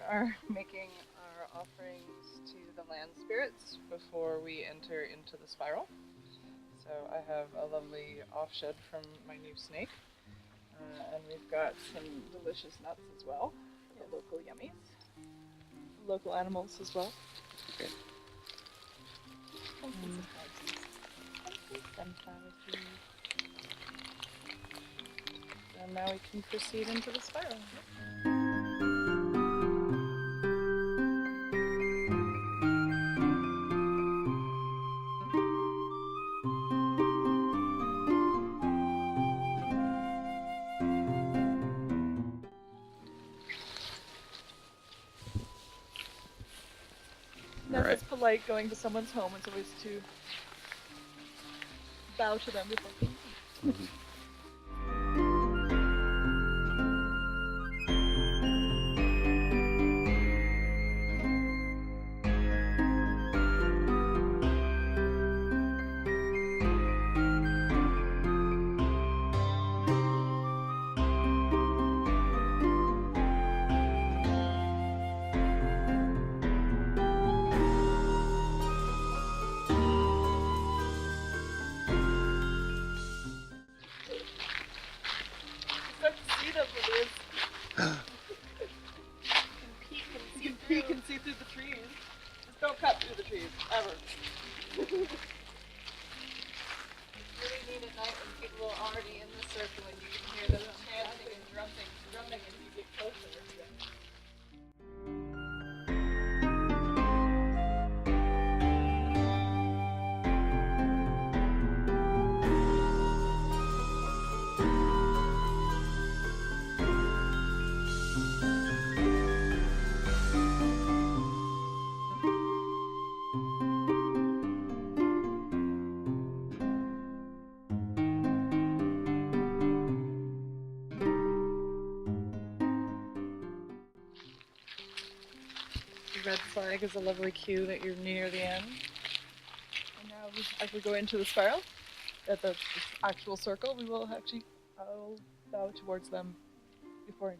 are making our offerings to the land spirits before we enter into the spiral. So I have a lovely offshed from my new snake. And we've got some delicious nuts as well for the local yummies. Local animals as well. Okay. Sunflower seeds. And now we can proceed into the spiral. Never as polite going to someone's home. It's always to bow to them before we eat. You can see through the trees. Just don't cut through the trees, ever. It's really neat at night when people are already in the circle and you can hear them chanting and drumming as you get closer. The red flag is a lovely cue that you're near the end. And now, as we go into the spiral, at the actual circle, we will actually bow towards them before.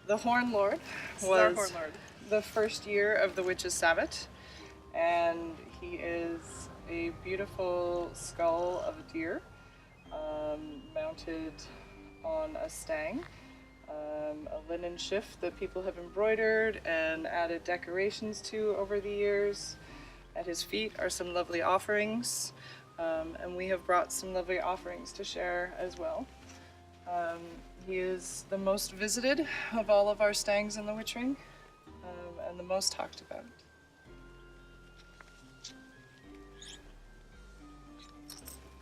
The Horn Lord was the first year of the Witches Sabbat, and he is a beautiful skull of a deer mounted on a stang, a linen shift that people have embroidered and added decorations to over the years. At his feet are some lovely offerings, and we have brought some lovely offerings to share as well. He is the most visited of all of our stangs in the Witchring, and the most talked about.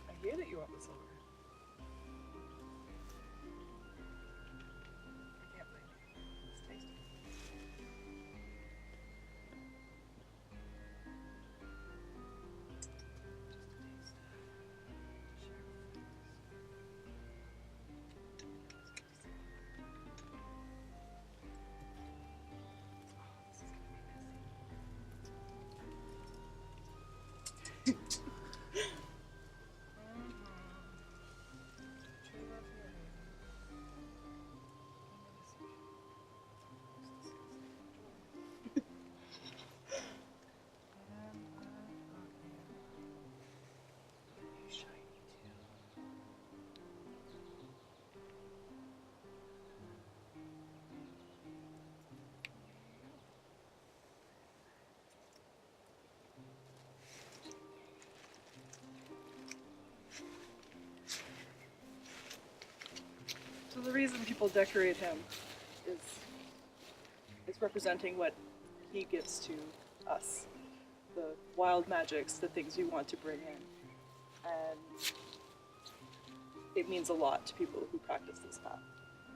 I hear that you want the silver. I can't blame you. It's tasty. So the reason people decorate him is representing what he gives to us. The wild magics, the things we want to bring in. And it means a lot to people who practice this path.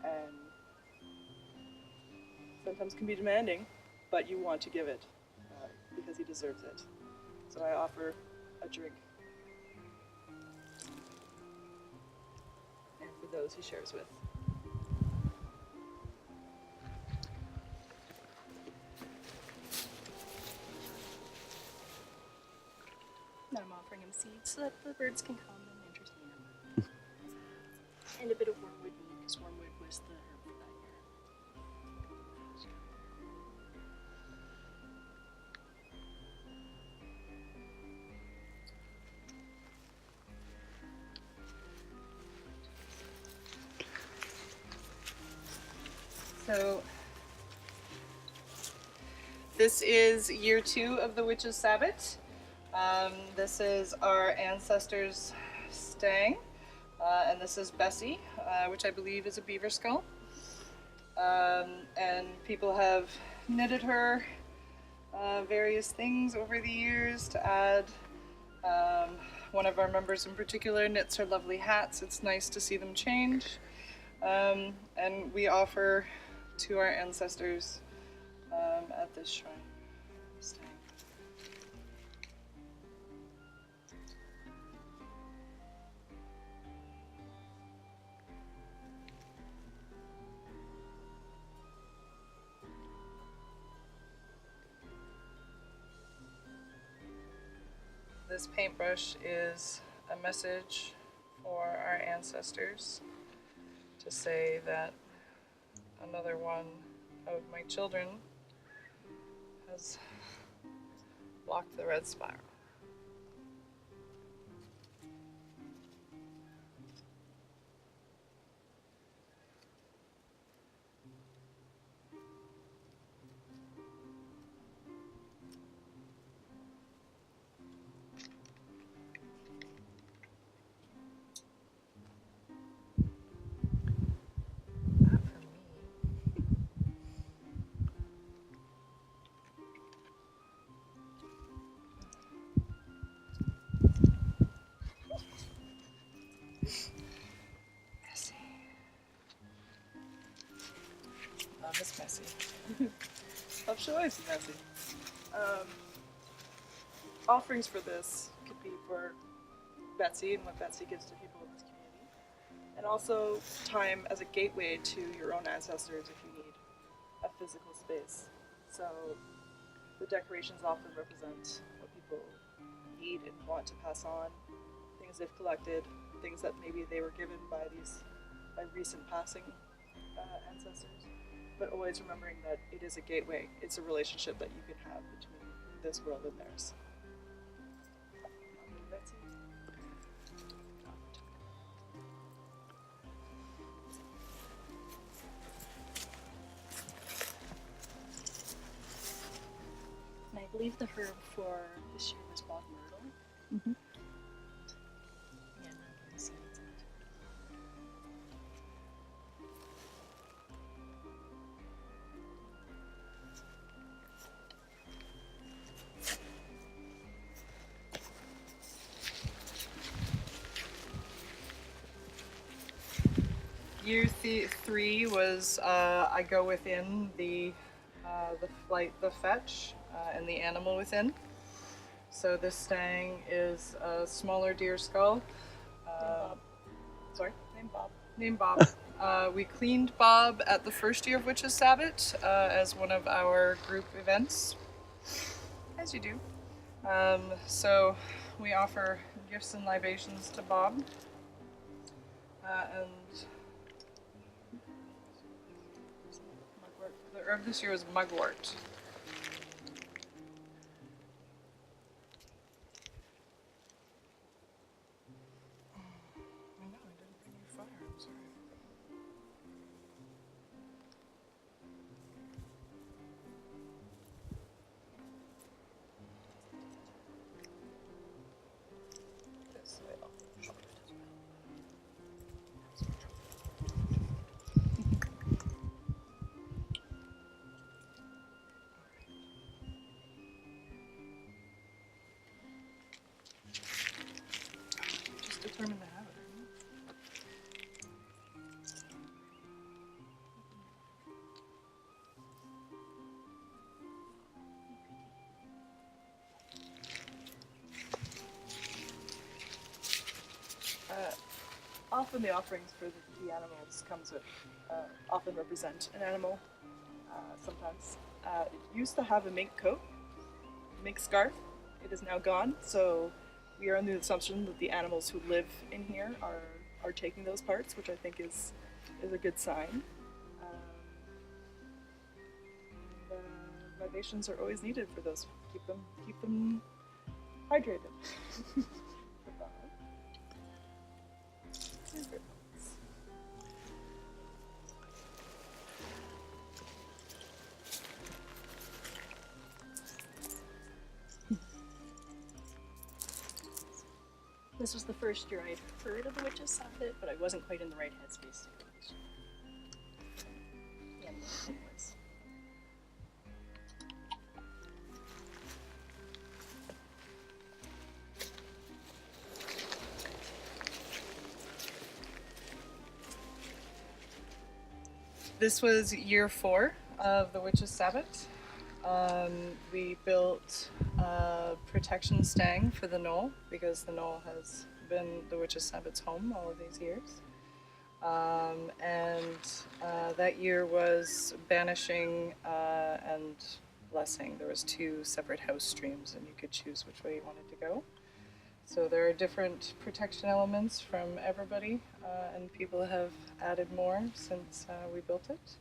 And sometimes can be demanding, but you want to give it because he deserves it. So I offer a drink. And for those he shares with. And I'm offering him seeds so that the birds can come and interest me in him. And a bit of wormwood meat, because wormwood was the herb for that year. So this is year 2 of the Witches Sabbat. This is our ancestors' Stang, and this is Bessie, which I believe is a beaver skull. And people have knitted her various things over the years to add. One of our members in particular knits her lovely hats. It's nice to see them change. And we offer to our ancestors at this shrine. Stang. This paintbrush is a message for our ancestors to say that another one of my children has blocked the red spiral. Not for me. Messy. Love is messy. Love should always be messy. Offerings for this could be for Betsy and what Betsy gives to people in this community. And also time as a gateway to your own ancestors if you need a physical space. So the decorations often represent what people need and want to pass on, things they've collected, things that maybe they were given by recent passing ancestors. But always remembering that it is a gateway. It's a relationship that you can have between this world and theirs. Betsy. And I believe the herb for this year was bog myrtle. Mm-hmm. Yeah, not getting seeds in it. Year 3 was I go within the flight, the fetch, and the animal within. So this stang is a smaller deer skull. Bob. Sorry? Named Bob. Named Bob. We cleaned Bob at the first year of Witches Sabbat as one of our group events, as you do. So we offer gifts and libations to Bob. And the herb this year is mugwort. I know, I didn't bring you fire, I'm sorry. This way, I'll short it as well. often the offerings for the animals comes with, often represent an animal. Sometimes it used to have a mink coat, mink scarf. It is now gone, so we are under the assumption that the animals who live in here are taking those parts, which I think is a good sign. Libations are always needed for those. Keep them hydrated. This was the first year I'd heard of the Witches Sabbat, but I wasn't quite in the right headspace to do it. Yeah, it was. This was year 4 of the Witches Sabbat. We built a protection stang for the Knoll because the Knoll has been the Witches Sabbat's home all of these years. That year was banishing and blessing. There was 2 separate house streams and you could choose which way you wanted to go. So there are different protection elements from everybody, and people have added more since we built it.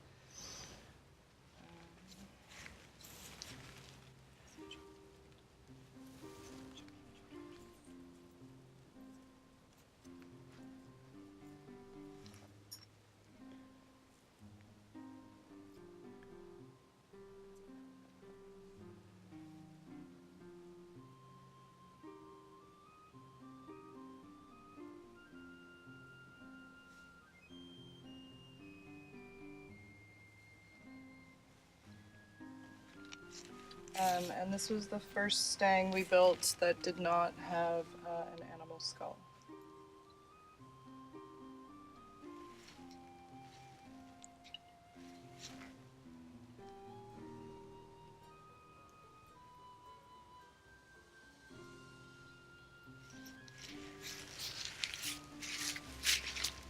And this was the first stang we built that did not have an animal skull.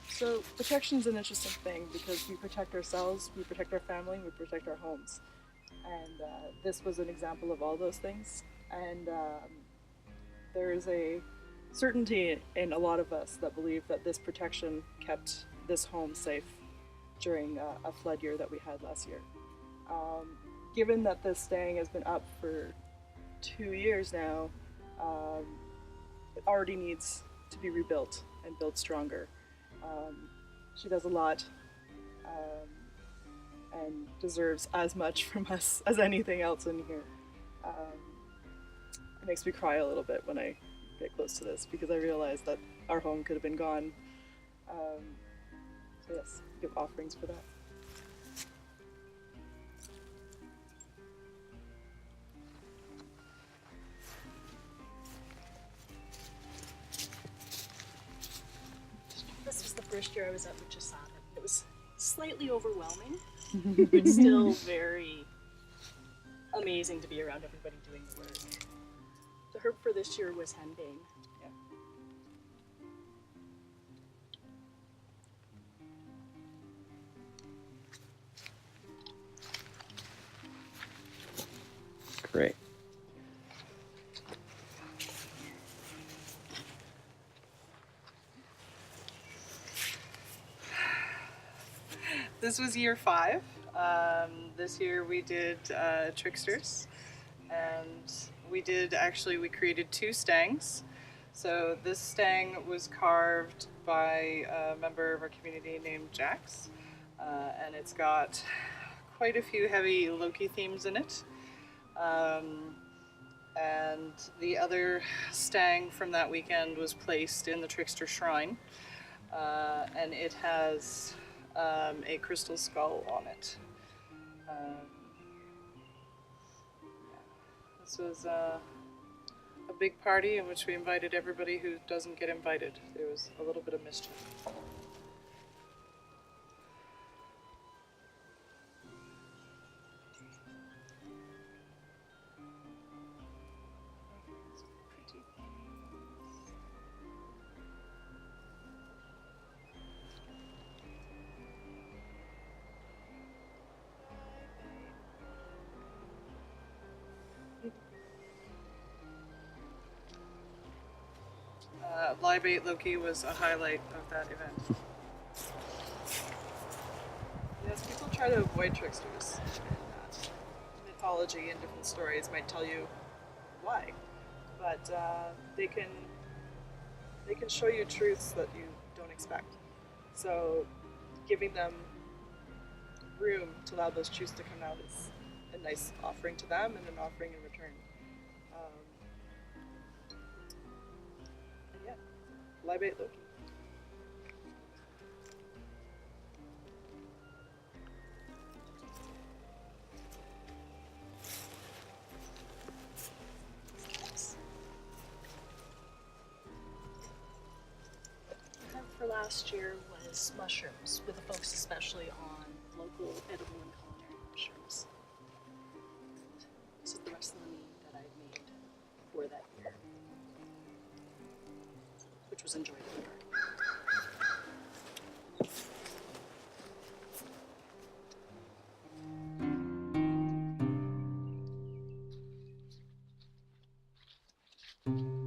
So protection is an interesting thing because we protect ourselves, we protect our family, we protect our homes. And this was an example of all those things. And there is a certainty in a lot of us that believe that this protection kept this home safe during a flood year that we had last year. Given that this stang has been up for 2 years now, it already needs to be rebuilt and built stronger. She does a lot. And deserves as much from us as anything else in here. It makes me cry a little bit when I get close to this because I realize that our home could have been gone. So yes, give offerings for that. This was the first year I was at Witches Sabbat. It was slightly overwhelming, but still very amazing to be around everybody doing the work. The herb for this year was henbane. Yeah. Great. This was year 5. This year we did Tricksters, and we created 2 stangs. So this stang was carved by a member of our community named Jax, and it's got quite a few heavy Loki themes in it. And the other stang from that weekend was placed in the Trickster Shrine, and it has a crystal skull on it. This was a big party in which we invited everybody who doesn't get invited. There was a little bit of mischief. Libate Loki was a highlight of that event. Yes, people try to avoid tricksters. Mythology and different stories might tell you why, but they can show you truths that you don't expect. So giving them room to allow those truths to come out is a nice offering to them and an offering in return. And yeah, Libate Loki. For last year was mushrooms, with a focus especially on local edible and culinary mushrooms. And this is the rest of the mead that I've made for that year, which was enjoyed in the garden.